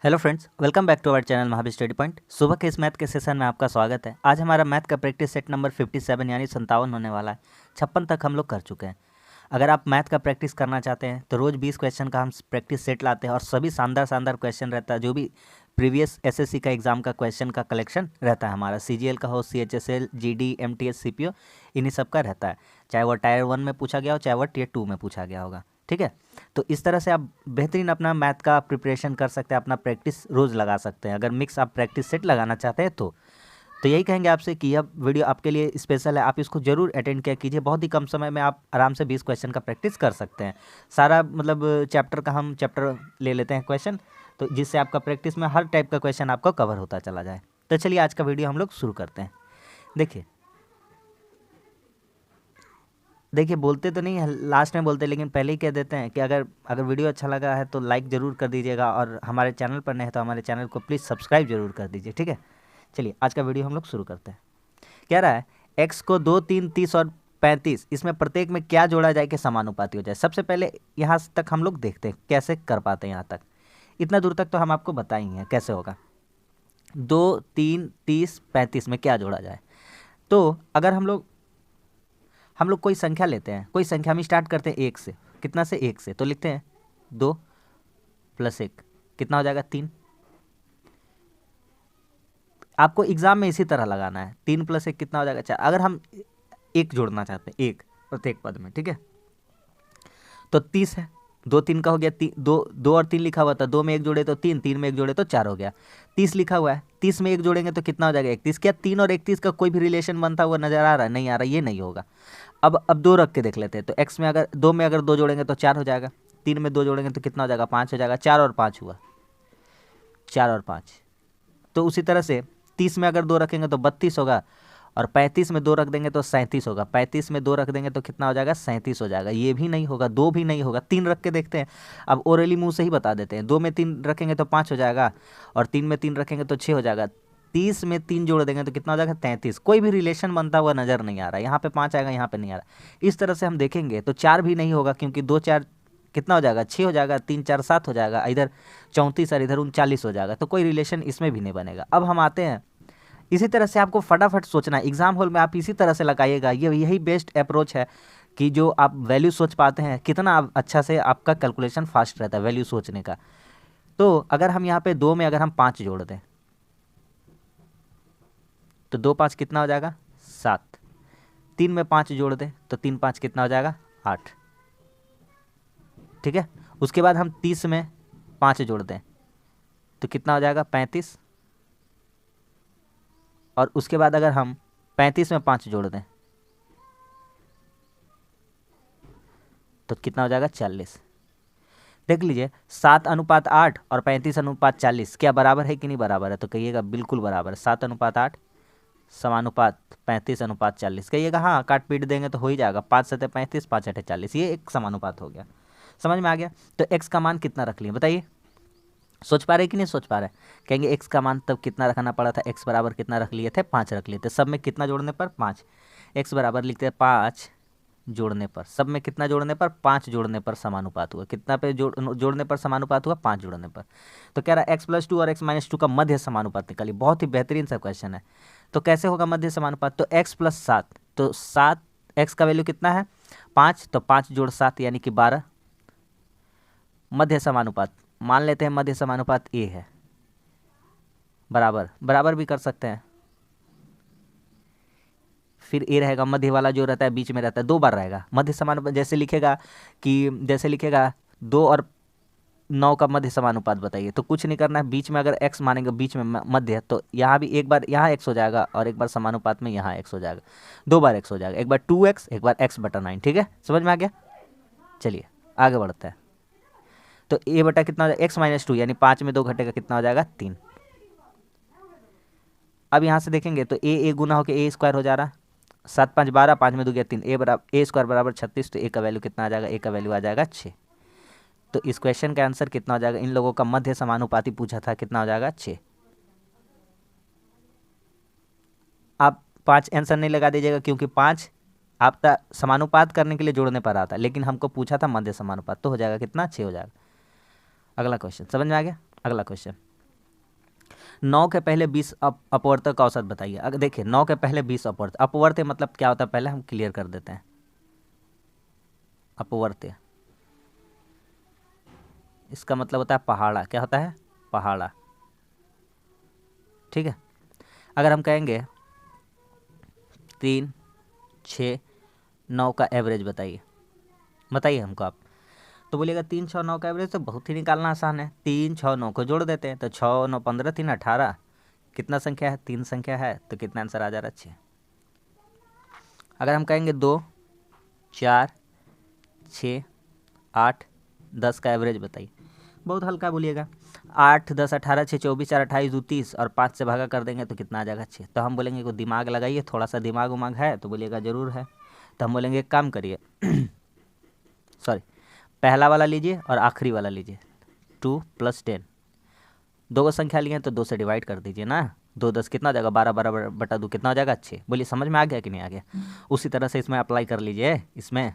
Hello friends, welcome back to our channel Mahavir study point. सुबह के इस मैथ के सेशन में आपका स्वागत है। आज हमारा मैथ का प्रैक्टिस सेट नंबर 57 यानी 57 होने वाला है। 56 तक हम लोग कर चुके हैं। अगर आप मैथ का प्रैक्टिस करना चाहते हैं तो रोज़ 20 क्वेश्चन का हम प्रैक्टिस सेट लाते हैं और सभी शानदार शानदार क्वेश्चन रहता है। जो भी प्रीवियस एसएससी का एग्जाम का क्वेश्चन का कलेक्शन रहता है हमारा, सीजीएल का हो, सीएचएसएल, जीडी, एमटीएस, सीपीओ, इन्हीं सब का रहता है। चाहे वो टायर 1 में पूछा गया हो, चाहे वो टियर 2 में पूछा गया होगा। ठीक है, तो इस तरह से आप बेहतरीन अपना मैथ का प्रिपरेशन कर सकते हैं, अपना प्रैक्टिस रोज़ लगा सकते हैं। अगर मिक्स आप प्रैक्टिस सेट लगाना चाहते हैं तो यही कहेंगे आपसे कि यह वीडियो आपके लिए स्पेशल है। आप इसको जरूर अटेंड किया कीजिए। बहुत ही कम समय में आप आराम से 20 क्वेश्चन का प्रैक्टिस कर सकते हैं। सारा मतलब चैप्टर का हम चैप्टर ले लेते हैं क्वेश्चन, तो जिससे आपका प्रैक्टिस में हर टाइप का क्वेश्चन आपको कवर होता चला जाए। तो चलिए आज का वीडियो हम लोग शुरू करते हैं। देखिए बोलते तो नहीं है, लास्ट में बोलते, लेकिन पहले ही कह देते हैं कि अगर वीडियो अच्छा लगा है तो लाइक ज़रूर कर दीजिएगा, और हमारे चैनल पर नए हैं तो हमारे चैनल को प्लीज़ सब्सक्राइब जरूर कर दीजिए। ठीक है, चलिए आज का वीडियो हम लोग शुरू करते हैं। कह रहा है x को 2, 3, 30 और 35, इसमें प्रत्येक में क्या जोड़ा जाए कि समानुपाती हो जाए। सबसे पहले यहाँ तक हम लोग देखते हैं कैसे कर पाते हैं। यहाँ तक, इतना दूर तक तो हम आपको बता ही हैं कैसे होगा। 2, 3, 30, 35 में क्या जोड़ा जाए। तो अगर हम लोग कोई संख्या लेते हैं, कोई संख्या हम स्टार्ट करते हैं 1 से। कितना से? 1 से। तो लिखते हैं 2 + 1 कितना हो जाएगा? 3। आपको एग्जाम में इसी तरह लगाना है। 3 + 1 कितना हो जाएगा? 4। अगर हम 1 जोड़ना चाहते हैं, 1 प्रत्येक पद में, ठीक है, तो 30 है। 2 3 का हो गया। 2 और 3 लिखा हुआ था, 2 में 1 जोड़े तो 3, 3 में 1 जोड़े तो 4 हो गया। 30 लिखा हुआ है, 30 में 1 जोड़ेंगे तो कितना हो जाएगा? 31। क्या 3 और 31 का कोई भी रिलेशन बनता हुआ नजर आ रहा है? नहीं आ रहा, ये नहीं होगा। अब 2 रख के देख लेते हैं। तो x में अगर 2 में अगर 2 जोड़ेंगे तो 4 हो जाएगा। 3 में 2 जोड़ेंगे तो कितना हो जाएगा? 5 हो जाएगा। 4 और 5 हुआ, 4 और 5। तो उसी तरह से 30 में अगर 2 रखेंगे तो 32 होगा, और 35 में 2 रख देंगे तो 37 होगा। 35 में 2 रख देंगे तो कितना हो जाएगा? 37 हो जाएगा। ये भी नहीं होगा, 2 भी नहीं होगा। 3 रख के देखते हैं। अब ओरली मुंह से ही बता देते हैं। 2 में 3 रखेंगे तो 5 हो जाएगा, और 3 में 3 रखेंगे तो 6 हो जाएगा। 30 में 3 जोड़ देंगे तो कितना हो जाएगा? 33। कोई भी रिलेशन बनता हुआ नजर नहीं आ रहा। यहाँ पे 5 आएगा, यहाँ पे नहीं आ रहा। इस तरह से हम देखेंगे तो 4 भी नहीं होगा, क्योंकि 2 4 कितना हो जाएगा? 6 हो जाएगा। 3 4 7 हो जाएगा। इधर 34 और इधर 39 हो जाएगा। तो कोई रिलेशन इसमें भी नहीं बनेगा। अब हम आते हैं, इसी तरह से आपको फटाफट सोचना है। एग्जाम हॉल में आप इसी तरह से लगाइएगा। यही बेस्ट अप्रोच है कि जो आप वैल्यू सोच पाते हैं, कितना अच्छा से आपका कैलकुलेशन फास्ट रहता है वैल्यू सोचने का। तो अगर हम यहाँ पे 2 में अगर हम 5 जोड़ दें तो 2 5 कितना हो जाएगा? 7। 3 में 5 जोड़ दें तो 3 5 कितना हो जाएगा? 8। ठीक है, उसके बाद हम 30 में 5 जोड़ दें तो कितना हो जाएगा? 35। और उसके बाद अगर हम 35 में 5 जोड़ दें तो कितना हो जाएगा? 40। देख लीजिए, 7:8 और 35:40 क्या बराबर है कि नहीं बराबर है? तो कहिएगा बिल्कुल बराबर है। 7:8 समानुपात 35:40। कहिएगा हाँ, काट पीट देंगे तो हो ही जाएगा। 5 7 35, 5 8 40, ये एक समानुपात हो गया। समझ में आ गया? तो x का मान कितना रख लिए बताइए? सोच पा रहे कि नहीं सोच पा रहे? कहेंगे x का मान तब कितना रखना पड़ा था? x बराबर कितना रख लिए थे? 5 रख लिए थे। सब में कितना जोड़ने पर? 5। x बराबर लिखते हैं 5 जोड़ने पर, सब में कितना जोड़ने पर? 5 जोड़ने पर समानुपात हुआ। कितना पे जोड़ने पर समानुपात हुआ? 5 जोड़ने पर। तो कह रहा है x + 2 और x - 2 का मध्य समानुपात निकालिए। बहुत ही बेहतरीन सा क्वेश्चन है। तो कैसे होगा मध्य समानुपात? तो x + 7, तो 7, x का वैल्यू कितना है? 5, तो 5 जोड़ 7 यानी कि 12। मध्य समानुपात मान लेते हैं, मध्य समानुपात a है। बराबर भी कर सकते हैं। फिर ए रहेगा, मध्य वाला जो रहता है बीच में रहता है, 2 बार रहेगा। मध्य समानुपात जैसे लिखेगा 2 और 9 का मध्य समानुपात बताइए। तो कुछ नहीं करना है, बीच में अगर x मानेंगे, बीच में मध्य है, तो यहाँ भी एक बार यहाँ x हो जाएगा, और एक बार समानुपात में यहाँ x हो जाएगा। 2 बार x हो जाएगा, एक बार 2x, एक बार x/9। ठीक है, समझ में आ गया? चलिए आगे बढ़ते हैं। तो a बटा कितना हो जाएगा? x - 2 यानी 5 में 2 घटेगा, कितना हो जाएगा? 3। अब यहाँ से देखेंगे तो a गुना होकर a² हो जा रहा है। 7 5 12, 5 में 2 गया 3, a² बराबर 36। तो a का वैल्यू कितना आ जाएगा? a का वैल्यू आ जाएगा 6। तो इस क्वेश्चन का आंसर कितना हो जाएगा? इन लोगों का मध्य समानुपाती पूछा था, कितना हो जाएगा? 6। आप 5 आंसर नहीं लगा दीजिएगा, क्योंकि 5 आपका समानुपात करने के लिए जोड़ने पर आता है, लेकिन हमको पूछा था मध्य समानुपात। तो हो जाएगा कितना? 6 हो जाएगा। अगला क्वेश्चन समझ में आ गया? अगला क्वेश्चन 9 के पहले 20 अपवर्तक का औसत बताइए। अगर देखिए 9 के पहले 20 अपवर्त, अपवर्त्य मतलब क्या होता है पहले हम क्लियर कर देते हैं। अपवर्त्य इसका मतलब होता है पहाड़ा। क्या होता है? पहाड़ा। ठीक है। अगर हम कहेंगे 3, 6, 9 का एवरेज बताइए, बताइए हमको आप। तो बोलिएगा 3, 6, 9 का एवरेज तो बहुत ही निकालना आसान है। 3, 6, 9 को जोड़ देते हैं तो 6, 9, 15, 3, 18। कितना संख्या है? 3 संख्या है, तो कितना आंसर आ जा रहा है? 6। अगर हम कहेंगे 2, 4, 6, 8, 10 का एवरेज बताइए, बहुत हल्का बोलिएगा। 8, 10, 18, 6, 24, 4, 28, 2, 30 और 5 से भागा कर देंगे तो कितना आ जाएगा? 6। तो हम बोलेंगे को दिमाग लगाइए, थोड़ा सा दिमाग उमाग है? तो बोलिएगा ज़रूर है। तो हम बोलेंगे एक काम करिए सॉरी, पहला वाला लीजिए और आखिरी वाला लीजिए। 2 + 10, दो को संख्या लिए तो 2 से डिवाइड कर दीजिए ना। 2, 10 कितना हो जाएगा? 12, 12 बटा 2 कितना हो जाएगा? 6। बोलिए समझ में आ गया कि नहीं आ गया? उसी तरह से इसमें अप्लाई कर लीजिए। इसमें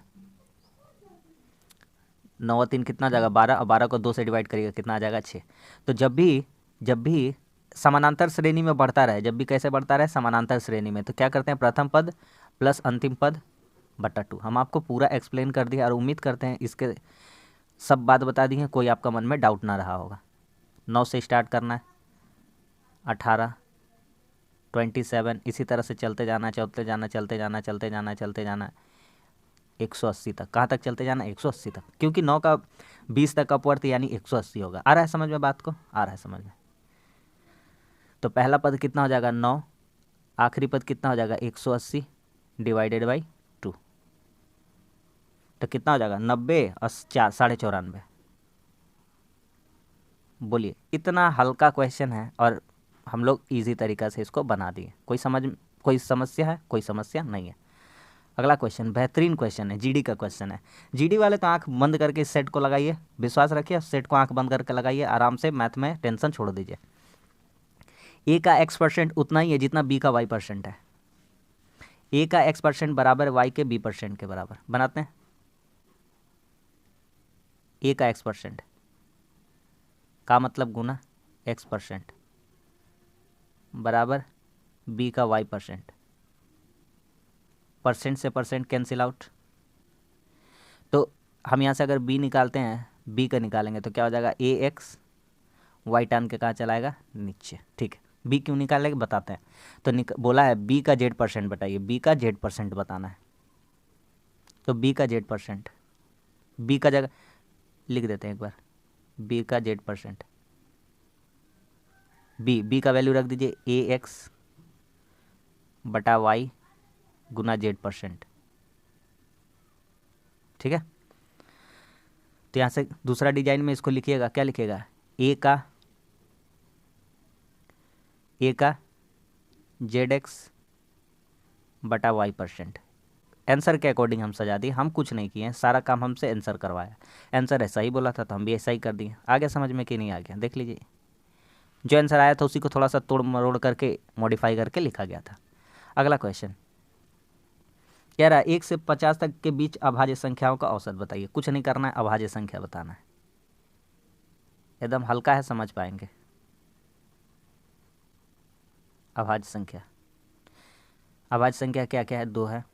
9 और 3 कितना आ जाएगा? 12, और 12 को 2 से डिवाइड करिएगा कितना आ जाएगा? 6। तो जब भी समानांतर श्रेणी में बढ़ता रहे, जब भी कैसे बढ़ता रहे? समानांतर श्रेणी में, तो क्या करते हैं? प्रथम पद प्लस अंतिम पद बटा 2। हम आपको पूरा एक्सप्लेन कर दिया और उम्मीद करते हैं इसके सब बात बता दी है, कोई आपका मन में डाउट ना रहा होगा। 9 से स्टार्ट करना है, 18, 27, इसी तरह से चलते जाना, चलते जाना, चलते जाना, चलते जाना, चलते जाना 180 तक। कहाँ तक चलते जाना? 180 तक, क्योंकि 9 का 20 तक अपवर्त यानी 180 होगा। आ रहा है समझ में बात को? आ रहा है समझ में? तो पहला पद कितना हो जाएगा? 9। आखिरी पद कितना हो जाएगा? 180 डिवाइडेड बाई 2। तो कितना हो जाएगा? 90 और 4, 94.5। बोलिए, इतना हल्का क्वेश्चन है और हम लोग इजी तरीका से इसको बना दिए। कोई समस्या है? कोई समस्या नहीं है। अगला क्वेश्चन बेहतरीन क्वेश्चन है, जीडी का क्वेश्चन है। जीडी वाले तो आंख बंद करके इस सेट को लगाइए, विश्वास रखिए, सेट को आंख बंद करके लगाइए, आराम से मैथ में टेंशन छोड़ दीजिए। ए का x% उतना ही है जितना बी का y% है। ए का x% बराबर वाई के b% के बराबर बनाते हैं। ए का x% का मतलब गुना x% बराबर बी का y%। परसेंट से परसेंट कैंसिल आउट। तो हम यहाँ से अगर b निकालते हैं, b का निकालेंगे तो क्या हो जाएगा? ए एक्स वाई टर्न के कहाँ चलाएगा? नीचे। ठीक है, b क्यों निकालेंगे बताते हैं। तो बोला है b का z% बताइए, b का z% बताना है। तो b का z%, b का जगह लिख देते हैं एक बार, b का z%, b का वैल्यू रख दीजिए ए एक्स बटा वाई गुना z%। ठीक है, तो यहाँ से दूसरा डिजाइन में इसको लिखिएगा। क्या लिखिएगा? ए का ZX बटा y%। आंसर के अकॉर्डिंग हम सजा दिए, हम कुछ नहीं किए, सारा काम हमसे आंसर करवाया। आंसर ऐसा ही बोला था तो हम भी ऐसा ही कर दिए। आ गया समझ में कि नहीं आ गया? देख लीजिए, जो आंसर आया था उसी को थोड़ा सा तोड़ मरोड़ करके मॉडिफाई करके लिखा गया था। अगला क्वेश्चन कह रहा है 1 से 50 तक के बीच अभाज्य संख्याओं का औसत बताइए। कुछ नहीं करना है, अभाज्य संख्या बताना है। एकदम हल्का है, समझ पाएंगे। अभाज्य संख्या, अभाज्य संख्या क्या क्या है? 2 है।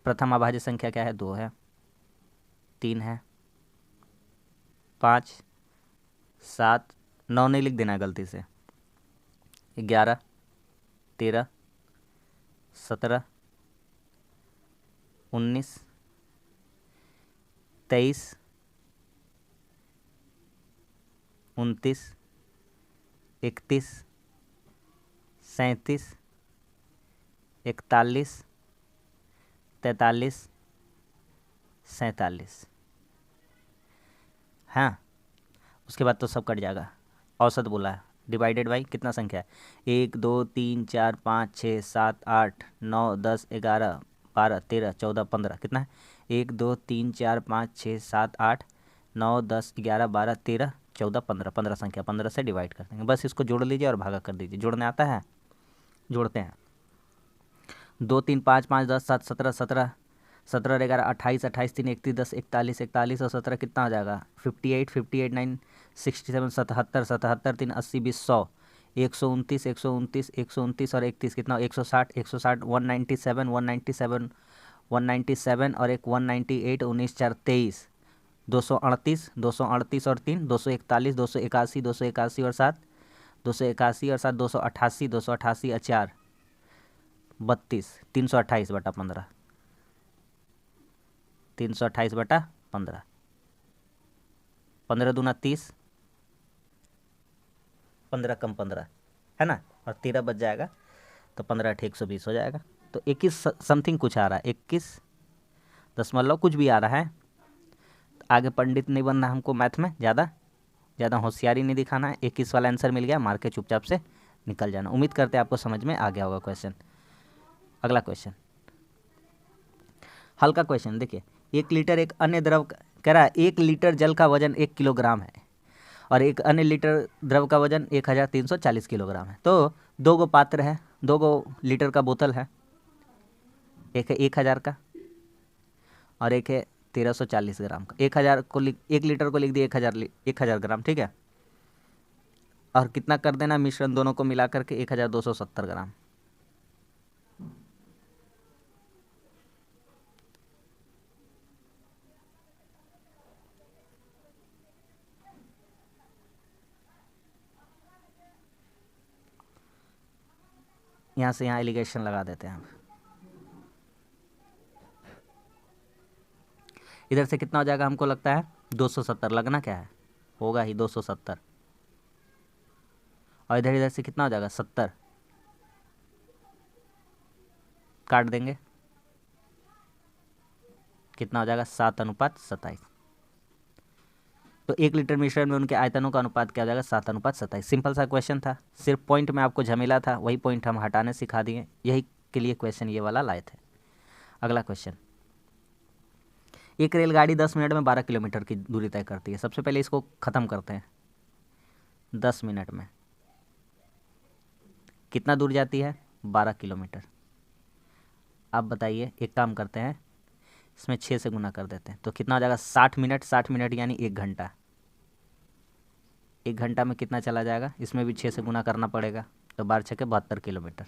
प्रथम अभाज्य संख्या क्या है? 2 है, 3 है, 5, 7, 9 नहीं लिख देना गलती से, 11, 13, 17, 19, 23, 29, 31, 37, 41, 43, 47। हाँ, उसके बाद तो सब कट जाएगा। औसत बोला है, डिवाइडेड बाई कितना संख्या है? 1, 2, 3, 4, 5, 6, 7, 8, 9, 10, 11, 12, 13, 14, 15। कितना है? 1, 2, 3, 4, 5, 6, 7, 8, 9, 10, 11, 12, 13, 14, 15। 15 संख्या, 15 से डिवाइड कर देंगे। बस इसको जोड़ लीजिए और भागा कर दीजिए। जोड़ने आता है? जोड़ते हैं। 2, 3, 5, 5, 10, 7, 17, 17, 17, 11, 28, 28, 3, 31, 10, 41, 41 और 17 कितना हो जाएगा? 58, 58, 9, 67, 77, 77, 3, 80, 20, 100, 129 129 129 और 31 कितना, 160 160 197 197 197 और एक 198, 19 4 23, 238 238 और 3 241, 281 281 और 7 281 और 7 288 288 और 4 32, 328/15, 328/15, 15 दूना 30, 15 कम 15 है ना, और 13 बच जाएगा तो 15 × 120 हो जाएगा। तो 21 समथिंग कुछ आ रहा है, 21 कुछ भी आ रहा है। आगे पंडित नहीं बनना हमको मैथ में, ज़्यादा होशियारी नहीं दिखाना है। 21 वाला आंसर मिल गया, मार के चुपचाप से निकल जाना। उम्मीद करते हैं आपको समझ में आ गया होगा क्वेश्चन। अगला क्वेश्चन, हल्का क्वेश्चन देखिए। 1 लीटर एक अन्य द्रव कह रहा है 1 लीटर जल का वजन 1 किलोग्राम है और एक अन्य लीटर द्रव का वजन 1340 किलोग्राम है। तो 2 गो पात्र है, 2 गो लीटर का बोतल है, एक है 1000 का और एक है 1340 ग्राम का। 1000 को 1 लीटर को लिख दिए 1000 ग्राम, ठीक है। और कितना कर देना मिश्रण दोनों को मिला करके 1270 ग्राम। यहाँ से यहाँ एलिगेशन लगा देते हैं हम। इधर से कितना हो जाएगा हमको लगता है 270, लगना क्या है, होगा ही 270। और इधर से कितना हो जाएगा 70, काट देंगे, कितना हो जाएगा 7:27। तो 1 लीटर मिश्रण में उनके आयतनों का अनुपात क्या हो जाएगा 7:27। सिंपल सा क्वेश्चन था, सिर्फ पॉइंट में आपको झमेला था, वही पॉइंट हम हटाने सिखा दिए, यही के लिए क्वेश्चन ये वाला लाए थे। अगला क्वेश्चन, एक रेलगाड़ी 10 मिनट में 12 किलोमीटर की दूरी तय करती है। सबसे पहले इसको ख़त्म करते हैं। 10 मिनट में कितना दूर जाती है 12 किलोमीटर। आप बताइए, एक काम करते हैं, इसमें 6 से गुना कर देते हैं तो कितना हो जाएगा 60 मिनट। 60 मिनट यानी 1 घंटा। 1 घंटा में कितना चला जाएगा, इसमें भी 6 से गुना करना पड़ेगा, तो 12 × 6 = 72 किलोमीटर।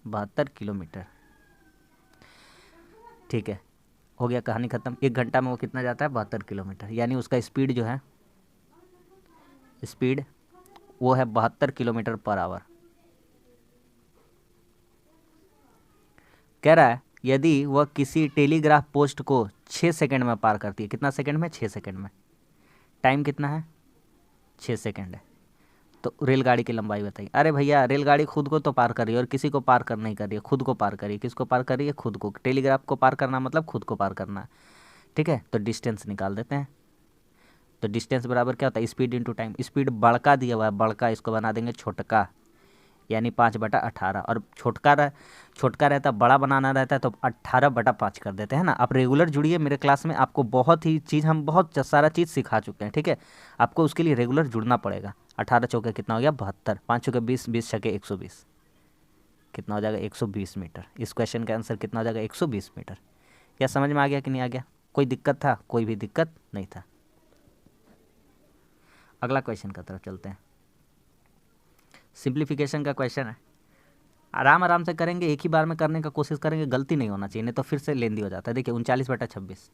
72 किलोमीटर, ठीक है, हो गया, कहानी ख़त्म। 1 घंटा में वो कितना जाता है 72 किलोमीटर, यानी उसका स्पीड जो है, स्पीड वो है 72 किलोमीटर पर आवर। कह रहा है यदि वह किसी टेलीग्राफ पोस्ट को 6 सेकंड में पार करती है। कितना सेकंड में, 6 सेकंड में। टाइम कितना है 6 सेकंड है। तो रेलगाड़ी की लंबाई बताइए। अरे भैया, रेलगाड़ी खुद को तो पार कर रही है और किसी को पार कर नहीं कर रही है, खुद को पार कर रही है। किसको पार कर रही है, खुद को। टेलीग्राफ को पार करना मतलब खुद को पार करना, ठीक है। तो डिस्टेंस निकाल देते हैं। तो डिस्टेंस बराबर क्या होता है, स्पीड इंटू टाइम। स्पीड बड़का दिया हुआ है, बड़का, इसको बना देंगे छोटका, यानी 5/18। और छोटका रहता, बड़ा बनाना रहता है तो 18/5 कर देते हैं ना। आप रेगुलर जुड़िए मेरे क्लास में, आपको हम बहुत सारा चीज़ सिखा चुके हैं, ठीक है। आपको उसके लिए रेगुलर जुड़ना पड़ेगा। 18 चौके कितना हो गया 72, 5 चौके 20, 20 छके 120, कितना हो जाएगा 120 मीटर। इस क्वेश्चन का आंसर कितना हो जाएगा 120 मीटर। क्या समझ में आ गया कि नहीं आ गया, कोई दिक्कत था, कोई भी दिक्कत नहीं था। अगला क्वेश्चन की तरफ चलते हैं। सिंप्लीफिकेशन का क्वेश्चन है, आराम से करेंगे, एक ही बार में करने का कोशिश करेंगे, गलती नहीं होना चाहिए, नहीं तो फिर से लेंदी हो जाता है। देखिए 39/26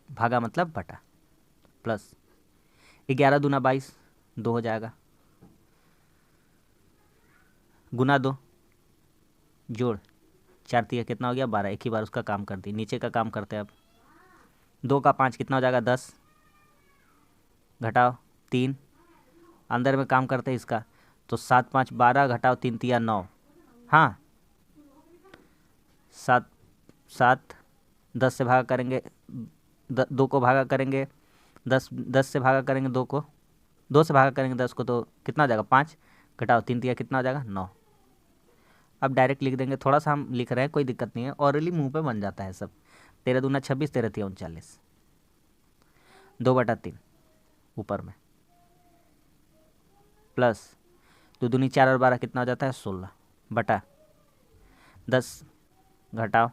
भागा मतलब बटा, प्लस 11 दूना 22, 2 हो जाएगा, गुना 2, जोड़ 4 3 कितना हो गया 12। एक ही बार उसका काम कर दी। नीचे का काम करते हैं अब। 2 का 5 कितना हो जाएगा 10, घटाओ 3, अंदर में काम करते हैं इसका, तो 7 5 12, घटाओ 3 3 9, हाँ 7 10 से भागा करेंगे, 2 को भागा करेंगे 10 से भागा करेंगे 2 को, 2 से भागा करेंगे 10 को, तो कितना हो जाएगा 5, घटाओ 3 3 कितना हो जाएगा 9। अब डायरेक्ट लिख देंगे, थोड़ा सा हम लिख रहे हैं, कोई दिक्कत नहीं है, ऑरली मुंह पे बन जाता है सब। 13 दूना 26, 13 3 39, 2/3 ऊपर में, प्लस 2 दूनी 4 और 12 कितना हो जाता है 16, बटा 10, घटाओ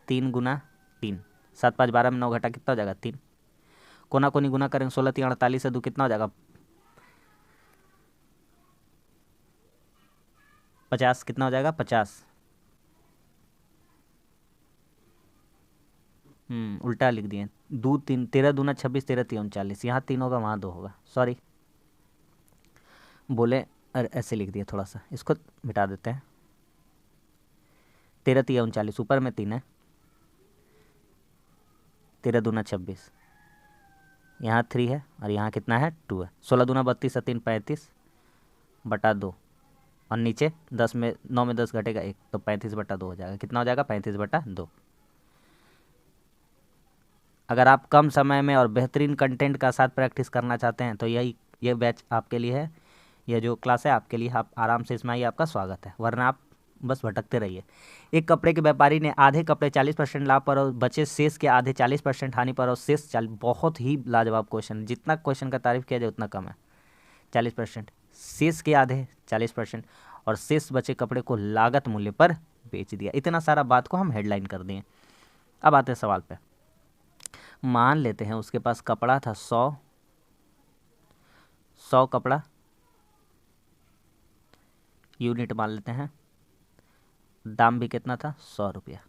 3 गुना 3, 7 5 12 में 9 घटा कितना हो जाएगा 3, कोना कोनी गुना करेंगे 16 3 48 से 2 कितना हो जाएगा 50 कितना हो जाएगा 50, उल्टा लिख दिए। 2 3 13 दूना 26, 13 3 39, यहाँ 3 होगा वहाँ 2 होगा, सॉरी बोले। अरे ऐसे लिख दिया, थोड़ा सा इसको मिटा देते हैं। 13 3 39, ऊपर में 3 है, 13 दूना 26, यहाँ 3 है और यहाँ कितना है 2 है। 16 दूना 32 और 3 35 बटा 2, और नीचे 10 में 9 में 10 घटेगा 1, तो 35/2 हो जाएगा। कितना हो जाएगा 35/2। अगर आप कम समय में और बेहतरीन कंटेंट का साथ प्रैक्टिस करना चाहते हैं तो ये बैच आपके लिए है, यह जो क्लास है आपके लिए। आप आराम से इसमें आइए, आपका स्वागत है, वरना आप बस भटकते रहिए। एक कपड़े के व्यापारी ने आधे कपड़े 40% लाभ पर और बचे शेष के आधे 40% हानि पर और शेष 40। बहुत ही लाजवाब क्वेश्चन, जितना क्वेश्चन का तारीफ किया जाए उतना कम है। 40%, शेष के आधे 40% और शेष बचे कपड़े को लागत मूल्य पर बेच दिया। इतना सारा बात को हम हेडलाइन कर दिए। अब आते हैं सवाल पे। मान लेते हैं उसके पास कपड़ा था 100 कपड़ा, यूनिट मान लेते हैं, दाम भी कितना था 100 रुपया।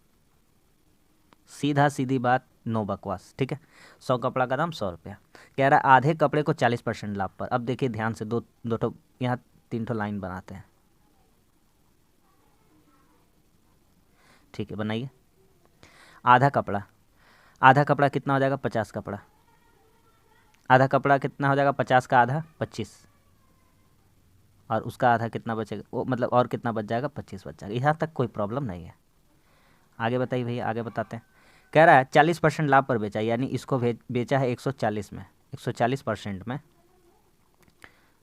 सीधा सीधी बात, नो बकवास, ठीक है। 100 कपड़ा का दाम 100 रुपया। कह रहा है आधे कपड़े को 40% लाभ पर। अब देखिए ध्यान से, दो ठो यहाँ 3 ठो लाइन बनाते हैं, ठीक है बनाइए। आधा कपड़ा कितना हो जाएगा 50 कपड़ा। आधा कपड़ा कितना हो जाएगा 50 का आधा 25, और उसका आधा कितना बचेगा, वो मतलब और कितना बच जाएगा 25 बच जाएगा। यहाँ तक कोई प्रॉब्लम नहीं है। आगे बताइए भैया, आगे बताते हैं। कह रहा है 40% लाभ पर बेचा, यानी इसको बेचा है 140 में, 140% में।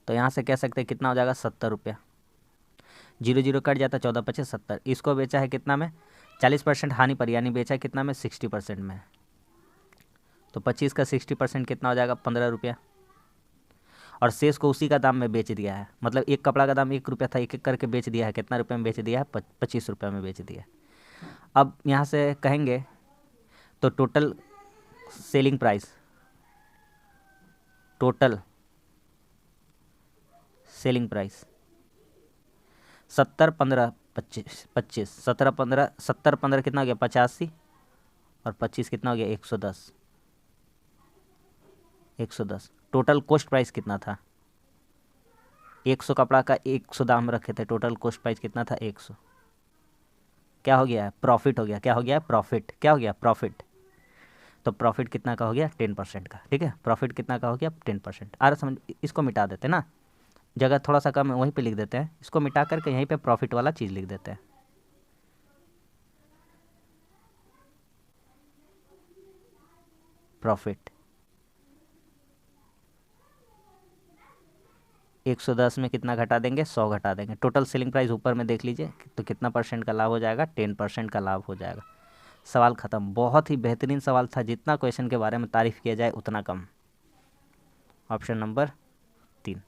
तो यहाँ से कह सकते हैं कितना हो जाएगा 70 रुपया। 0 0 कट जाता, 14 25 70। इसको बेचा है कितना में 40% हानि पर, यानी बेचा है कितना में 60% में। तो 25 का 60% कितना हो जाएगा 15 रुपया। और शेष को उसी का दाम में बेच दिया है, मतलब एक कपड़ा का दाम 1 रुपया था, एक एक करके बेच दिया है। कितना रुपये में बेच दिया है 25 रुपये में बेच दिया है। अब यहाँ से कहेंगे तो total selling price, total selling price 70 15 25 25, 17 15 70 15 कितना हो गया 85, और 25 कितना हो गया 110। 110 टोटल कॉस्ट प्राइस कितना था 100 कपड़ा का 100 दाम रखे थे, टोटल कॉस्ट प्राइस कितना था 100। क्या हो गया है प्रॉफिट हो गया, क्या हो गया प्रॉफिट, क्या हो गया प्रॉफिट। तो प्रॉफिट कितना का हो गया 10% का, ठीक है। प्रॉफिट कितना का हो गया 10%। आ रहा समझ, इसको मिटा देते ना, जगह थोड़ा सा कम है वहीं पे लिख देते हैं, इसको मिटा करके यहीं पे प्रॉफिट वाला चीज़ लिख देते हैं। प्रॉफिट 110 में कितना घटा देंगे 100 घटा देंगे। टोटल सेलिंग प्राइस ऊपर में देख लीजिए तो कितना % का लाभ हो जाएगा 10% का लाभ हो जाएगा। सवाल ख़त्म। बहुत ही बेहतरीन सवाल था, जितना क्वेश्चन के बारे में तारीफ़ किया जाए उतना कम। Option number 3।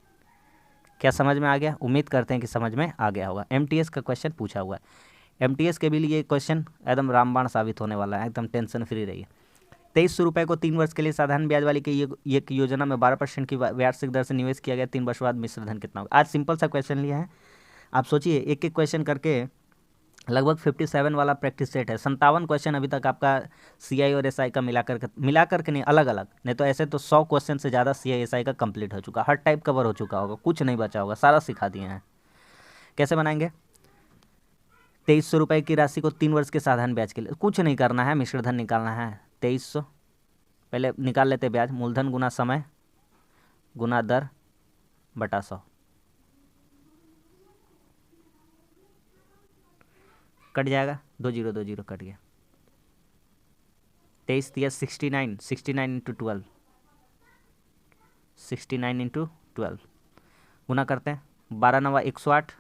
क्या समझ में आ गया? उम्मीद करते हैं कि समझ में आ गया होगा। MTS का क्वेश्चन पूछा हुआ है। MTS के भी लिए क्वेश्चन एकदम रामबाण साबित होने वाला है, एकदम टेंशन फ्री रहिए। 2300 रुपये को 3 वर्ष के लिए साधारण ब्याज वाली की ये योजना में 12% की वार्षिक दर से निवेश किया गया। 3 वर्ष बाद मिश्र धन कितना होगा? आज सिंपल सा क्वेश्चन लिया है, आप सोचिए एक एक क्वेश्चन करके लगभग 57 वाला प्रैक्टिस सेट है। 57 क्वेश्चन अभी तक आपका CI और SI का मिलाकर के नहीं, अलग अलग, नहीं तो ऐसे तो 100 क्वेश्चन से ज़्यादा CI SI का कंप्लीट हो चुका, हर टाइप कवर हो चुका होगा, कुछ नहीं बचा होगा, सारा सिखा दिए हैं। कैसे बनाएंगे? 2300 रुपये की राशि को 3 वर्ष के साधारण ब्याज के लिए कुछ नहीं करना है, मिश्र धन निकालना है। 2300 पहले निकाल लेते ब्याज, मूलधन गुना समय गुना दर बटा 100। कट जाएगा, 2 0 2 0 कट गया। 23 दिया 69, 69 इंटू 12, 69 इंटू 12 गुना करते हैं। 12 9 108,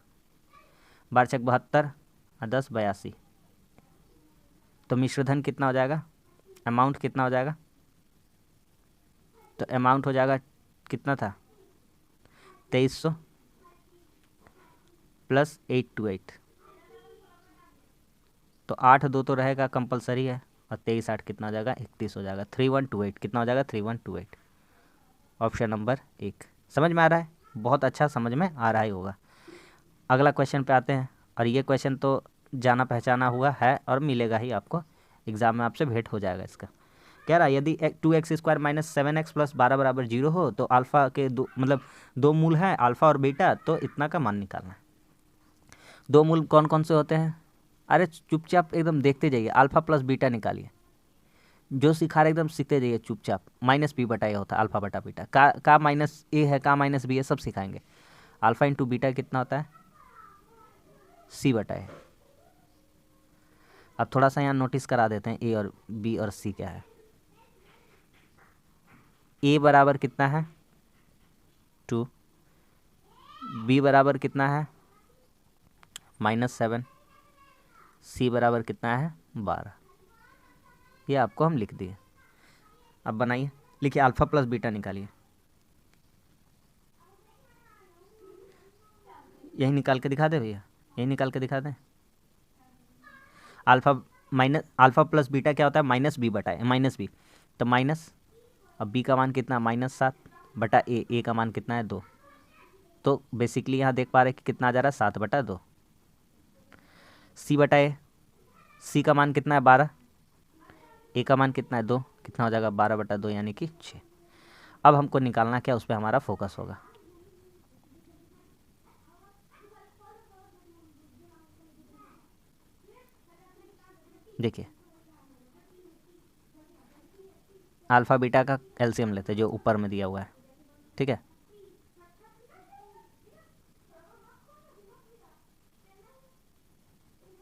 12 6 72 और 10 82। तो मिश्रधन कितना हो जाएगा, अमाउंट कितना हो जाएगा? तो अमाउंट हो जाएगा कितना था 2300 प्लस 828, तो 8 2 तो रहेगा कंपलसरी है, और 23 8 कितना हो जाएगा 31 हो जाएगा। 3128 कितना हो जाएगा 3128। Option number 1। समझ में आ रहा है? बहुत अच्छा समझ में आ रहा ही होगा। अगला क्वेश्चन पे आते हैं। और ये क्वेश्चन तो जाना पहचाना हुआ है और मिलेगा ही आपको, एग्जाम में आपसे भेंट हो जाएगा इसका। कह रहा है यदि 2x² माइनस 7x प्लस 12 बराबर 0 हो तो अल्फा के दो मतलब दो मूल हैं अल्फा और बीटा, तो इतना का मान निकालना है। दो मूल कौन कौन से होते हैं? अरे चुपचाप एकदम देखते जाइए, अल्फा प्लस बीटा निकालिए, जो सिखा रहे एकदम सीखते जाइए चुपचाप। माइनस बी बटा ए होता है अल्फा बटा बीटा, का माइनस ए है, का माइनस बी है, सब सिखाएंगे। अल्फा इंटू बीटा कितना होता है? सी बटा ए। अब थोड़ा सा यहाँ नोटिस करा देते हैं ए और बी और सी क्या है। ए बराबर कितना है? 2। बी बराबर कितना है? -7। सी बराबर कितना है? 12। ये आपको हम लिख दिए। अब बनाइए, लिखिए अल्फा प्लस बीटा निकालिए। यही निकाल के दिखा दे भैया, यही निकाल के दिखा दें। अल्फा प्लस बीटा क्या होता है? माइनस बी बटा ए, माइनस बी तो माइनस, अब बी का मान कितना? -7 बटा ए का मान कितना है? 2। तो बेसिकली यहाँ देख पा रहे कि कितना आ जा रहा है? 7 बटा 2। सी बटा ए, सी का मान कितना है? 12। ए का मान कितना है? 2। कितना हो जाएगा? 12 बटा 2 यानी कि 6। अब हमको निकालना क्या, उस पर हमारा फोकस होगा। देखिए अल्फा बीटा का एलसीएम लेते हैं जो ऊपर में दिया हुआ है, ठीक है।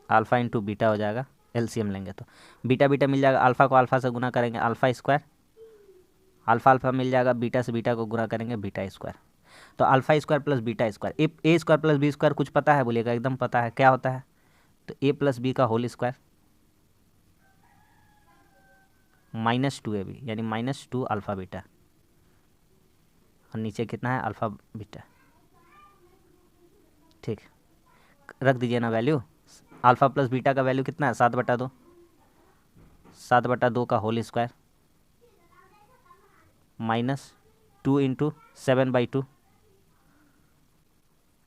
अल्फा इंटू बीटा हो जाएगा, एलसीएम लेंगे तो बीटा बीटा मिल जाएगा, अल्फा को अल्फा से गुना करेंगे अल्फा स्क्वायर, अल्फा अल्फा मिल जाएगा, बीटा से बीटा को गुना करेंगे बीटा स्क्वायर। तो alpha square plus beta square, A square plus B square कुछ पता है? बोलिएगा एकदम पता है, क्या होता है? तो ए प्लस बी का होल स्क्वायर -2ab यानी -2 अल्फा बीटा, और नीचे कितना है? Alpha beta. ठीक, रख दीजिए ना वैल्यू। अल्फा प्लस बीटा का वैल्यू कितना है? 7 बटा 2, 7 बटा 2 का whole square -2 into 7/2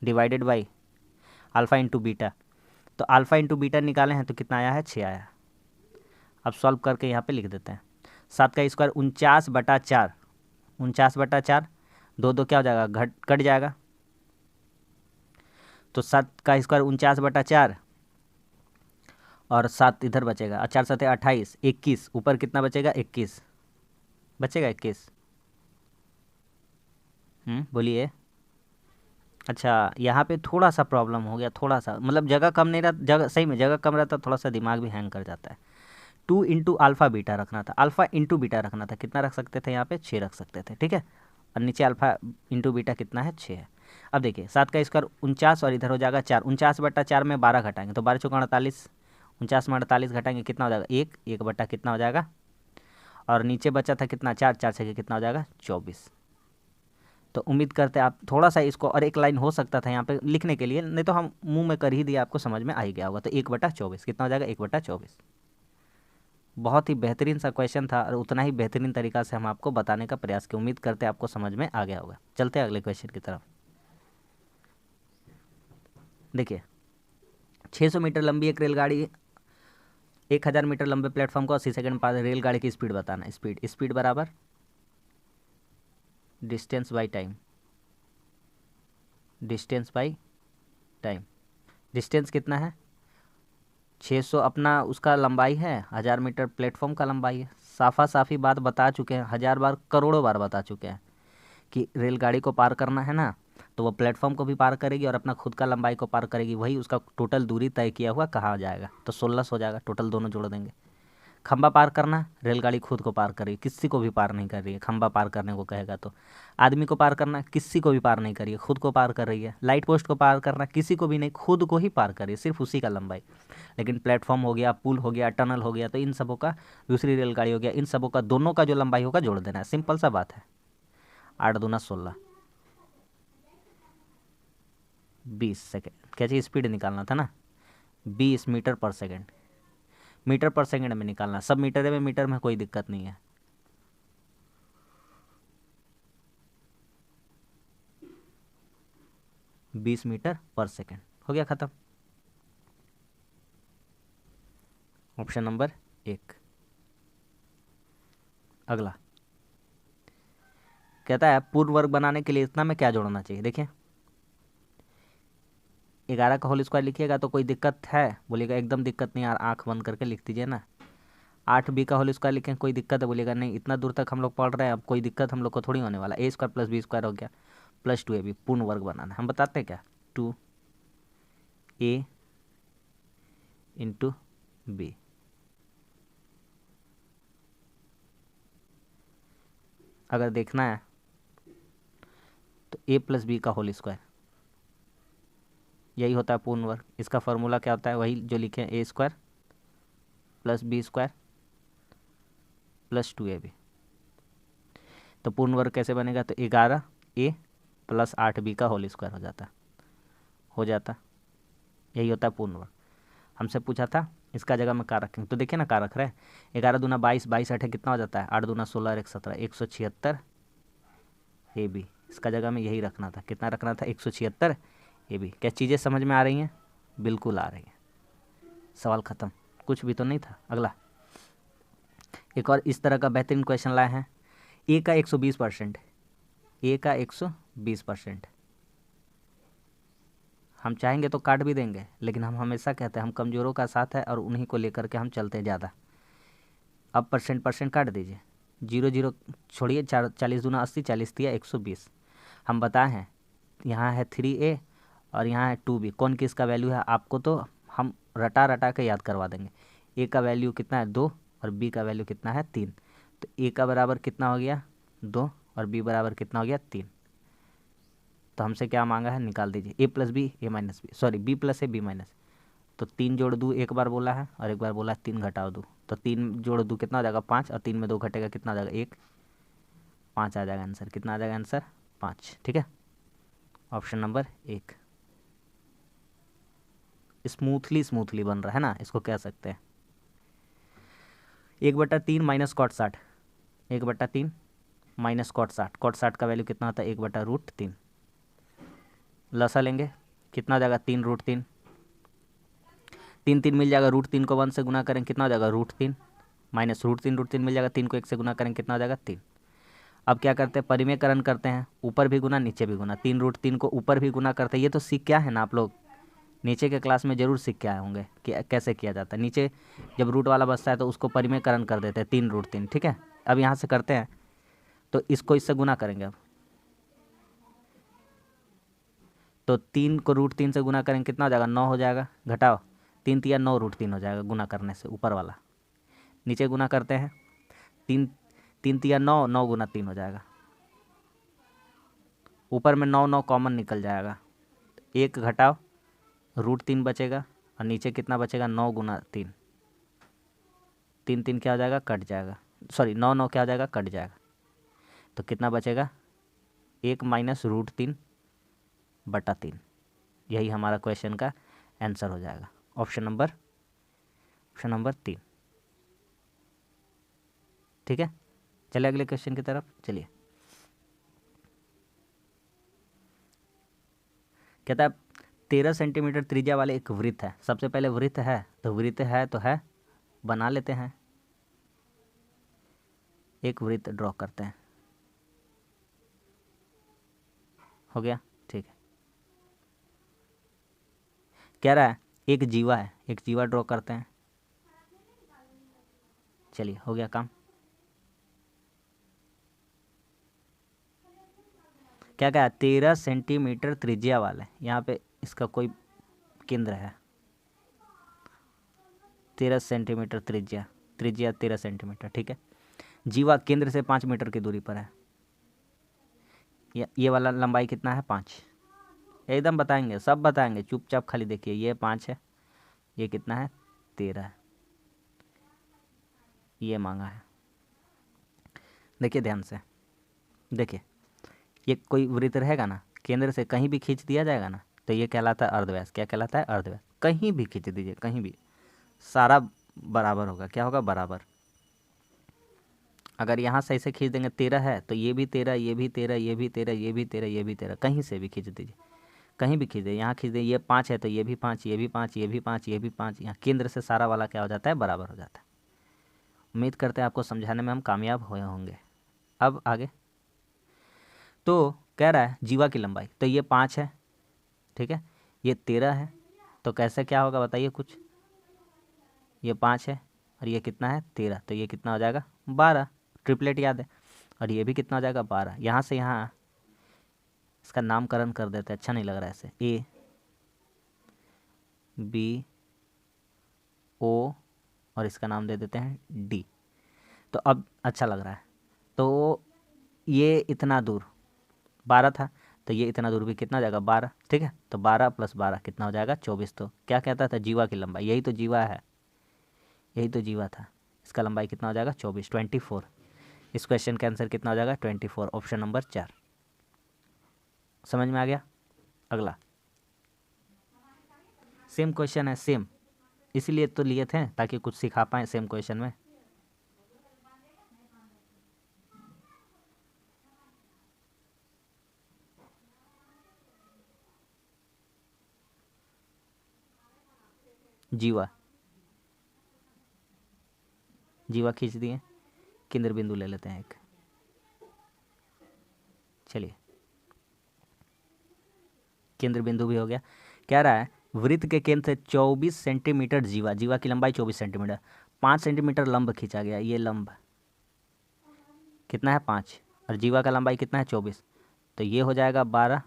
divided by alpha into beta. तो अल्फा इंटू बीटा निकाले हैं तो कितना आया है? 6 आया। अब सॉल्व करके यहाँ पे लिख देते हैं। 7 का स्क्वायर 49/4, 49/4, 2 क्या हो जाएगा? कट जाएगा। तो 7 का स्क्वायर 49/4 और 7 इधर बचेगा, और 4 7 28, 21, ऊपर कितना बचेगा? 21 बचेगा, 21। बोलिए। अच्छा यहाँ पे थोड़ा सा प्रॉब्लम हो गया, थोड़ा सा मतलब जगह कम नहीं रहा, जगह सही में जगह कम रहता, थोड़ा सा दिमाग भी हैंग कर जाता है। 2 इंटू अल्फा बीटा रखना था, अल्फा इंटू बीटा रखना था, कितना रख सकते थे? यहाँ पे 6 रख सकते थे, ठीक है। और नीचे अल्फा इंटू बीटा कितना है? 6 है। अब देखिए 7 का स्क्वायर 49 और इधर हो जाएगा 4, 49/4 में 12 घटाएंगे तो 12 चौका 48, 49 में 48 घटाएंगे कितना हो जाएगा? 1 बटा कितना हो जाएगा? और नीचे बचा था कितना? 4, 4 से कितना हो जाएगा? 24। तो उम्मीद करते हैं आप थोड़ा सा इसको, और एक लाइन हो सकता था यहाँ पे लिखने के लिए, नहीं तो हम मुंह में कर ही दिया, आपको समझ में आ ही गया होगा। तो 1/24 कितना हो जाएगा? 1/24। बहुत ही बेहतरीन सा क्वेश्चन था और उतना ही बेहतरीन तरीका से हम आपको बताने का प्रयास किया। उम्मीद करते हैं आपको समझ में आ गया होगा। चलते हैं अगले क्वेश्चन की तरफ। देखिए 600 मीटर लंबी एक रेलगाड़ी 1000 मीटर लंबे प्लेटफॉर्म को 80 सेकंड पार, रेलगाड़ी की स्पीड बताना। स्पीड बराबर distance by time, distance by time. Distance कितना है? 600 अपना उसका लंबाई है, 1000 मीटर प्लेटफॉर्म का लंबाई है। साफा साफी बात बता चुके हैं, 1000 बार करोड़ों बार बता चुके हैं कि रेलगाड़ी को पार करना है ना, तो वो प्लेटफॉर्म को भी पार करेगी और अपना खुद का लंबाई को पार करेगी, वही उसका टोटल दूरी तय किया हुआ कहा जाएगा। तो 1600 हो जाएगा टोटल, दोनों जोड़ देंगे। खंबा पार करना, रेलगाड़ी खुद को पार करेगी, किसी को भी पार नहीं कर रही है। खंबा पार करने को कहेगा तो आदमी को पार करना, किसी को भी पार नहीं कर रही है, खुद को पार कर रही है। लाइट पोस्ट को पार करना, किसी को भी नहीं, खुद को ही पार कर रही है, सिर्फ उसी का लंबाई। लेकिन प्लेटफॉर्म हो गया, पुल हो गया, टनल हो गया, तो इन सबों का, दूसरी रेलगाड़ी हो गया, इन सबों का दोनों का जो लंबाई होगा जोड़ देना है, सिंपल सा बात है। 8 दूना 16, 20 सेकेंड। क्या चाहिए? स्पीड निकालना था ना, 20 मीटर पर सेकेंड, मीटर पर सेकेंड में निकालना। सब मीटर में, मीटर में कोई दिक्कत नहीं है। बीस मीटर पर सेकेंड हो गया, ख़त्म। Option number 1। अगला कहता है पूर्ण वर्ग बनाने के लिए इतना में क्या जोड़ना चाहिए। देखिए 11 का होल स्क्वायर लिखिएगा तो कोई दिक्कत है, बोलिएगा एकदम दिक्कत नहीं यार, आंख बंद करके लिख दीजिए ना। 8b का होल स्क्वायर लिखें, कोई दिक्कत है, बोलिएगा नहीं इतना दूर तक हम लोग पढ़ रहे हैं, अब कोई दिक्कत हम लोग को थोड़ी होने वाला। ए स्क्वायर प्लस बी स्क्वायर हो गया प्लस 2ab, पूर्ण वर्ग बनाना है। हम बताते हैं क्या, 2a इंटू बी। अगर देखना है तो a प्लस बी का होल स्क्वायर, यही होता है पूर्ण वर्ग। इसका फॉर्मूला क्या होता है, वही जो लिखे, A square plus B square plus 2ab। तो पूर्ण वर्ग कैसे बनेगा, तो 11a प्लस 8b का होल स्क्वायर हो जाता। यही होता है पूर्ण वर्ग। हमसे पूछा था इसका जगह में क्या रखेंगे, तो देखिए ना क्या रख रहे हैं, 11 दूना 22, 22 8 कितना हो जाता है, 8 दूना 16 और 1 17, 176 ab। इसका जगह में यही रखना था, कितना रखना था, 176 ab। क्या चीज़ें समझ में आ रही हैं, बिल्कुल आ रही हैं। सवाल ख़त्म, कुछ भी तो नहीं था। अगला एक और इस तरह का बेहतरीन क्वेश्चन लाए हैं। ए का 120%, ए का 120%। हम चाहेंगे तो काट भी देंगे, लेकिन हम हमेशा कहते हैं हम कमज़ोरों का साथ है और उन्हीं को लेकर के हम चलते हैं ज़्यादा। अब परसेंट काट दीजिए, 0 0 छोड़िए, 40 दूना 80, 40 दिया 120। हम बताए हैं यहाँ है 3a और यहाँ है 2b, कौन किसका वैल्यू है आपको तो हम रटा के याद करवा देंगे। a का वैल्यू कितना है 2 और b का वैल्यू कितना है 3। तो a का बराबर कितना हो गया 2 और b बराबर कितना हो गया 3। तो हमसे क्या मांगा है, निकाल दीजिए a plus B A minus B, sorry b plus A B minus. तो 3 जोड़ दूँ एक बार बोला है और एक बार बोला 3 घटाओ दूँ, तो 3 जोड़ दूँ कितना हो जाएगा 5 और 3 में 2 घटेगा कितना हो जाएगा 1, 5 आ जाएगा आंसर। कितना आ जाएगा आंसर 5। ठीक है, ऑप्शन नंबर 1। स्मूथली बन रहा है ना, इसको कह सकते हैं। 1/3 minus cot 60, 1/3 minus cot 60, cot 60 का वैल्यू कितना होता है 1/√3। लसा लेंगे कितना हो जाएगा 3√3, 3 3 मिल जाएगा, √3 को 1 से गुना करें कितना हो जाएगा √3 माइनस √3 मिल जाएगा, 3 को 1 से गुना करें कितना हो जाएगा 3। अब क्या करते हैं, परिमेयकरण करते हैं, ऊपर भी गुना नीचे भी गुना, 3√3 को ऊपर भी गुना करते हैं। ये तो सीख क्या है ना आप लोग, नीचे के क्लास में जरूर सीख के आए होंगे कि कैसे किया जाता है। नीचे जब रूट वाला बचता है तो उसको परिमेयकरण कर देते हैं 3√3। ठीक है, अब यहाँ से करते हैं तो इसको इससे गुना करेंगे। अब तो 3 को √3 से गुना करेंगे कितना हो जाएगा 9 हो जाएगा, घटाओ 3 तिया 9 √3 हो जाएगा गुना करने से ऊपर वाला। नीचे गुना करते हैं 3 3 तिया 9, 9 गुना 3 हो जाएगा, ऊपर में 9 9 कॉमन निकल जाएगा, 1 घटाओ √3 बचेगा और नीचे कितना बचेगा 9 गुना 3, 3 3 क्या हो जाएगा कट जाएगा, सॉरी 9 9 क्या हो जाएगा कट जाएगा। तो कितना बचेगा 1 माइनस √3/3। यही हमारा क्वेश्चन का आंसर हो जाएगा, ऑप्शन नंबर 3। ठीक है, चलिए अगले क्वेश्चन की तरफ चलिए। कहता है 13 सेंटीमीटर त्रिज्या वाले एक वृत्त है। सबसे पहले वृत्त है तो है बना लेते हैं, एक वृत्त ड्रॉ करते हैं। हो गया, ठीक है। कह रहा है एक जीवा है, एक जीवा ड्रॉ करते हैं। चलिए हो गया काम। क्या कहा 13 सेंटीमीटर त्रिज्या वाले, यहाँ पे इसका कोई केंद्र है, 13 सेंटीमीटर त्रिज्या 13 सेंटीमीटर। ठीक है, जीवा केंद्र से 5 मीटर की दूरी पर है। ये वाला लंबाई कितना है 5, एकदम बताएंगे, सब बताएंगे, चुपचाप खाली देखिए। ये 5 है, ये कितना है 13 है, ये मांगा है। देखिए ध्यान से, देखिए ये कोई वृत्त रहेगा ना, केंद्र से कहीं भी खींच दिया जाएगा ना तो ये कहलाता है अर्धव्यास। क्या कहलाता है अर्धव्यास, कहीं भी खींच दीजिए, कहीं भी, सारा बराबर होगा। क्या होगा बराबर। अगर यहाँ से ऐसे खींच देंगे 13 है तो ये भी 13, ये भी 13, ये भी 13, ये भी 13, ये भी 13, कहीं से भी खींच दीजिए, कहीं भी खींच दे, यहाँ खींच दे, ये 5 है तो ये भी 5, ये भी 5, ये भी 5, ये भी 5, यहाँ केंद्र से सारा वाला क्या हो जाता है, बराबर हो जाता है। उम्मीद करते हैं आपको समझाने में हम कामयाब हुए होंगे। अब आगे तो कह रहा है जीवा की लंबाई, तो ये 5 है, ठीक है, ये 13 है, तो कैसे क्या होगा बताइए कुछ। ये 5 है और ये कितना है 13, तो ये कितना हो जाएगा 12, ट्रिपलेट याद है। और ये भी कितना हो जाएगा 12। यहाँ से यहाँ इसका नामकरण कर देते हैं, अच्छा नहीं लग रहा है ऐसे, ए बी ओ और इसका नाम दे देते हैं डी, तो अब अच्छा लग रहा है। तो ये इतना दूर 12 था, तो ये इतना दूर भी कितना हो जाएगा 12, ठीक है। तो 12 + 12 कितना हो जाएगा 24। तो क्या कहता था जीवा की लंबाई, यही तो जीवा है, यही तो जीवा था। इसका लंबाई कितना हो जाएगा 24, 24। इस क्वेश्चन का आंसर कितना हो जाएगा 24, ऑप्शन नंबर 4। समझ में आ गया। अगला सेम क्वेश्चन है, सेम, इसीलिए तो लिए थे ताकि कुछ सिखा पाएँ सेम क्वेश्चन में। जीवा, जीवा खींच दिए, केंद्र बिंदु ले लेते हैं एक। चलिए केंद्र बिंदु भी हो गया। कह रहा है वृत्त के केंद्र से 24 सेंटीमीटर जीवा, जीवा की लंबाई 24 सेंटीमीटर, 5 सेंटीमीटर लंब खींचा गया। ये लंब कितना है 5 और जीवा का लंबाई कितना है 24, तो ये हो जाएगा 12।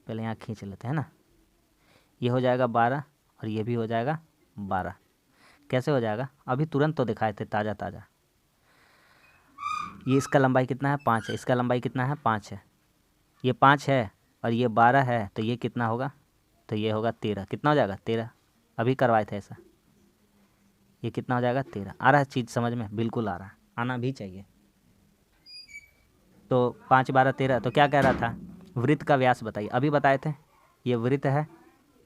पहले यहाँ खींच लेते हैं ना, ये हो जाएगा 12 और ये भी हो जाएगा 12। कैसे हो जाएगा, अभी तुरंत तो दिखाए थे ताज़ा ताज़ा। ये इसका लंबाई कितना है 5 है, इसका लंबाई कितना है 5 है, ये 5 है और ये 12 है, तो ये कितना होगा, तो ये होगा 13। कितना हो जाएगा 13, अभी करवाए थे ऐसा। ये कितना हो जाएगा 13। आ रहा है चीज़ समझ में, बिल्कुल आ रहा है, आना भी चाहिए। तो 5 12 13, तो क्या कह रहा था, वृत्त का व्यास बताइए। अभी बताए थे ये वृत्त है,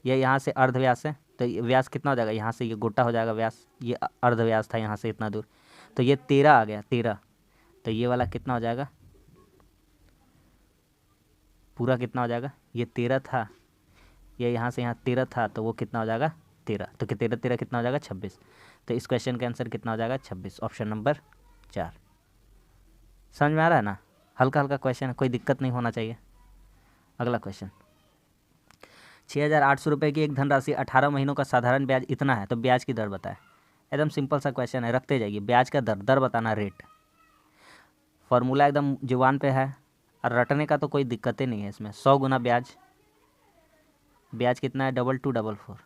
ये यहाँ से अर्ध व्यास है, तो ये व्यास कितना हो जाएगा, यहाँ से ये गोटा हो जाएगा व्यास, ये अर्ध व्यास था यहाँ से इतना दूर, तो ये 13 आ गया 13। तो ये वाला कितना हो जाएगा, पूरा कितना हो जाएगा, ये 13 था, ये यहाँ से यहाँ 13 था, तो वो कितना हो जाएगा 13, तो 13 13 कितना हो जाएगा 26। तो इस क्वेश्चन का आंसर कितना हो जाएगा 26, ऑप्शन नंबर 4। समझ में आ रहा है ना, हल्का हल्का क्वेश्चन है, कोई दिक्कत नहीं होना चाहिए। अगला क्वेश्चन, 6,800 रुपये की एक धनराशि 18 महीनों का साधारण ब्याज इतना है, तो ब्याज की दर बताए। एकदम सिंपल सा क्वेश्चन है, रखते जाइए। ब्याज का दर, दर बताना, रेट, फॉर्मूला एकदम जुबान पे है और रटने का तो कोई दिक्कत ही नहीं है इसमें। 100 गुना ब्याज, ब्याज कितना है 2244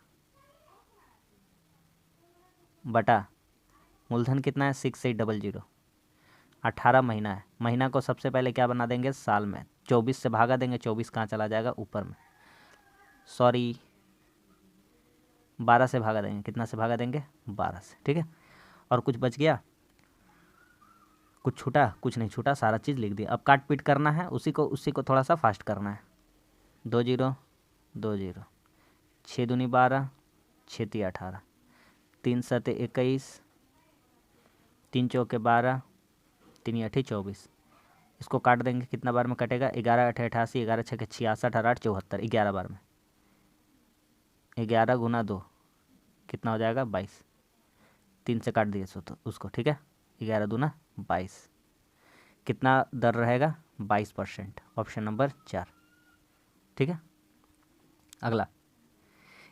बटा मूलधन कितना है 6800, 18 महीना है। महीना को सबसे पहले क्या बना देंगे साल में, 24 से भागा देंगे, 24 कहाँ चला जाएगा ऊपर में, सॉरी 12 से भागा देंगे, कितना से भागा देंगे 12 से, ठीक है। और कुछ बच गया, कुछ छूटा, कुछ नहीं छूटा, सारा चीज़ लिख दिया। अब काट पीट करना है, उसी को थोड़ा सा फास्ट करना है। 2 0 2 0, 6 दूनी 12, 6 × 18, 3 7 21, 3 चौके 12, 3 8 24। इसको काट देंगे, कितना बार में कटेगा, 11 8 88, 11 6 66, 8 74, 11 बार में। 11 × 2 कितना हो जाएगा 22, 3 से काट दिए तो उसको, ठीक है। 11 दूना 22, कितना दर रहेगा 22%, ऑप्शन नंबर 4, ठीक है। अगला,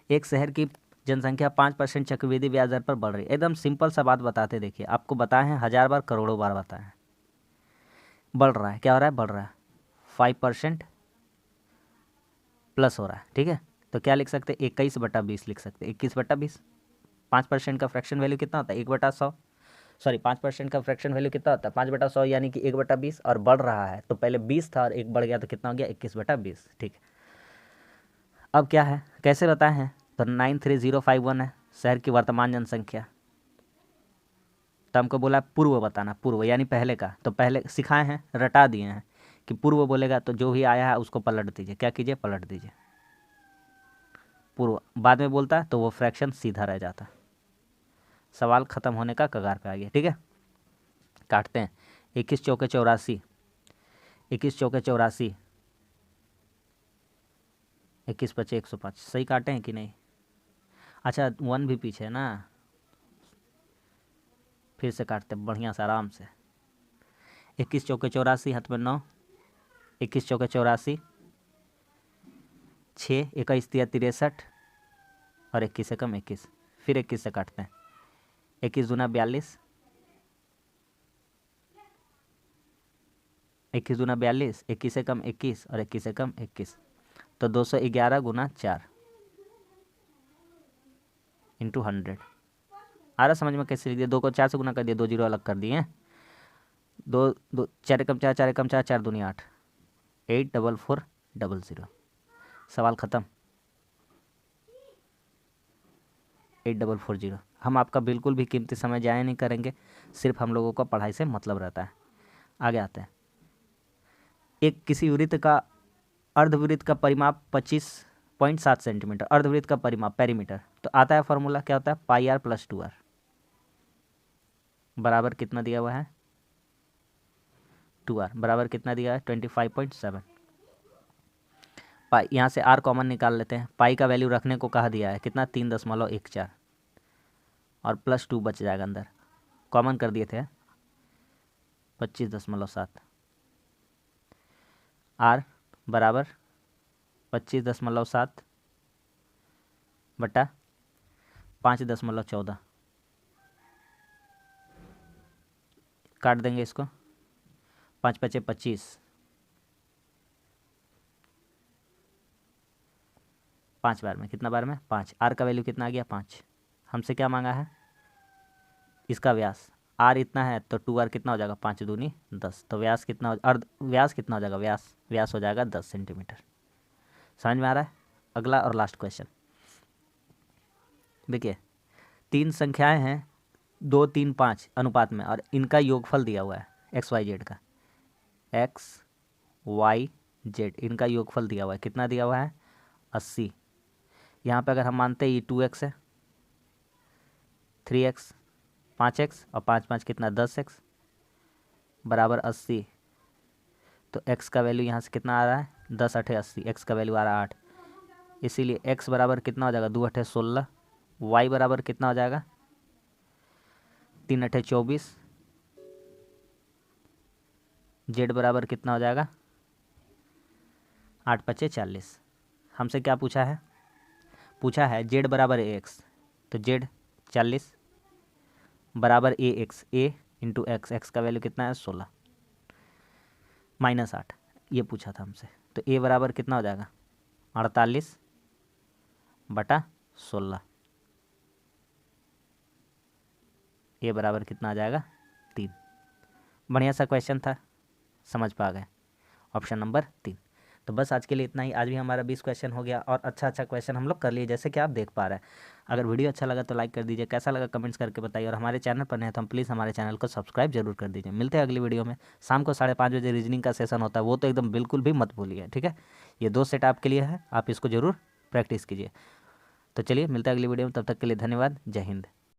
एक शहर की जनसंख्या 5% चक्रवृद्धि ब्याज दर पर बढ़ रही है। एकदम सिंपल सा बात बताते, देखिए आपको बताए हैं 1000 बार, करोड़ों बार बताए हैं। बढ़ रहा है, क्या हो रहा है, बढ़ रहा है, 5% प्लस हो रहा है, ठीक है। तो क्या लिख सकते हैं 21/20 लिख सकते हैं, 21/20। 5% का फ्रैक्शन वैल्यू कितना होता है 1/100, सॉरी 5% का फ्रैक्शन वैल्यू कितना होता है 5/100, यानी कि 1/20। और बढ़ रहा है तो पहले 20 था और 1 बढ़ गया तो कितना हो गया 21/20, ठीक है। अब क्या है, कैसे बताए हैं, तो 93051 है शहर की वर्तमान जनसंख्या। तो हमको बोला पूर्व बताना, पूर्व यानी पहले का, तो पहले सिखाए हैं, रटा दिए हैं कि पूर्व बोलेगा तो जो भी आया है उसको पलट दीजिए, क्या कीजिए पलट दीजिए। पूर्व बाद में बोलता है तो वो फ्रैक्शन सीधा रह जाता। सवाल ख़त्म होने का कगार पे आ गया, ठीक है। काटते हैं, 21 चौके 84, 21 चौके 84, 21 पचे 105, सही काटे हैं कि नहीं? अच्छा 1 भी पीछे है ना, फिर से काटते बढ़िया से आराम से। 21 चौके 84, हाथ में 9, 21 चौके 84, 6 21 तिया 63 और 21 से कम 21, फिर 21 से काटते हैं। 21 दूना 42, 21 दूना 42, 21 से कम 21 और 21 से कम 21, तो 211 गुना 4 इंटू 100। आ रहा समझ में कैसे लिख दिया? 2 को 4 से गुना कर दिया, 2 जीरो अलग कर दिए। 2 4 कम 4, 4 कम 4, 4 दूनी 8, 84400। सवाल ख़त्म। 8440। हम आपका बिल्कुल भी कीमती समय जाया नहीं करेंगे, सिर्फ हम लोगों को पढ़ाई से मतलब रहता है। आगे आते हैं। एक किसी वृत्त का अर्धवृत्त का परिमाप 25.7 सेंटीमीटर, अर्धवृत्त का परिमाप पेरीमीटर, तो आता है फॉर्मूला क्या होता है? पाई आर प्लस 2r बराबर कितना दिया हुआ है? 2r बराबर कितना दिया है? 25.7। पाई, यहाँ से r कॉमन निकाल लेते हैं। पाई का वैल्यू रखने को कहा दिया है कितना? 3.14 और प्लस 2 बच जाएगा अंदर, कॉमन कर दिए थे 25.7। r बराबर 25.7 बटा 5.14, काट देंगे इसको, 5 पचे 25, 5 बार में, कितना बार में? 5। आर का वैल्यू कितना आ गया? 5। हमसे क्या मांगा है? इसका व्यास। आर इतना है तो 2r कितना हो जाएगा? 5 दूनी 10, तो व्यास कितना हो, अर्ध व्यास कितना हो जाएगा? व्यास हो जाएगा 10 सेंटीमीटर। समझ में आ रहा है? अगला और लास्ट क्वेश्चन देखिए, 3 संख्याएं हैं 2, 3, 5 अनुपात में, और इनका योगफल दिया हुआ है एक्स वाई जेड का, एक्स वाई जेड इनका योगफल दिया हुआ है। कितना दिया हुआ है? 80। यहाँ पे अगर हम मानते हैं ये 2x है, 3x, 5x और 5 5 कितना? 10x बराबर 80, तो x का वैल्यू यहाँ से कितना आ रहा है? 10 8 80, x का वैल्यू आ रहा है 8, इसीलिए x बराबर कितना हो जाएगा? 2 8 16, y बराबर कितना हो जाएगा? 3 8 24, z बराबर कितना हो जाएगा? 8 5 40। हमसे क्या पूछा है? पूछा है z बराबर x, तो z 40 बराबर ax, a into x, x का वैल्यू कितना है? 16 -8, ये पूछा था हमसे। तो a बराबर कितना हो जाएगा? 48 बटा 16, a बराबर कितना आ जाएगा? 3। बढ़िया सा क्वेश्चन था, समझ पा गए? Option number 3। तो बस आज के लिए इतना ही। आज भी हमारा 20 क्वेश्चन हो गया और अच्छा क्वेश्चन हम लोग कर लिए, जैसे कि आप देख पा रहे हैं। अगर वीडियो अच्छा लगा तो लाइक कर दीजिए, कैसा लगा कमेंट्स करके बताइए, और हमारे चैनल पर नहीं तो हम प्लीज़ हमारे चैनल को सब्सक्राइब जरूर कर दीजिए। मिलते हैं अगली वीडियो में। शाम को 5:30 बजे रीजनिंग का सेशन होता है, वो तो एकदम बिल्कुल भी मत भूलिए, ठीक है? ये 2 सेट आपके लिए है, आप इसको ज़रूर प्रैक्टिस कीजिए। तो चलिए मिलते हैं अगली वीडियो में, तब तक के लिए धन्यवाद। जय हिंद।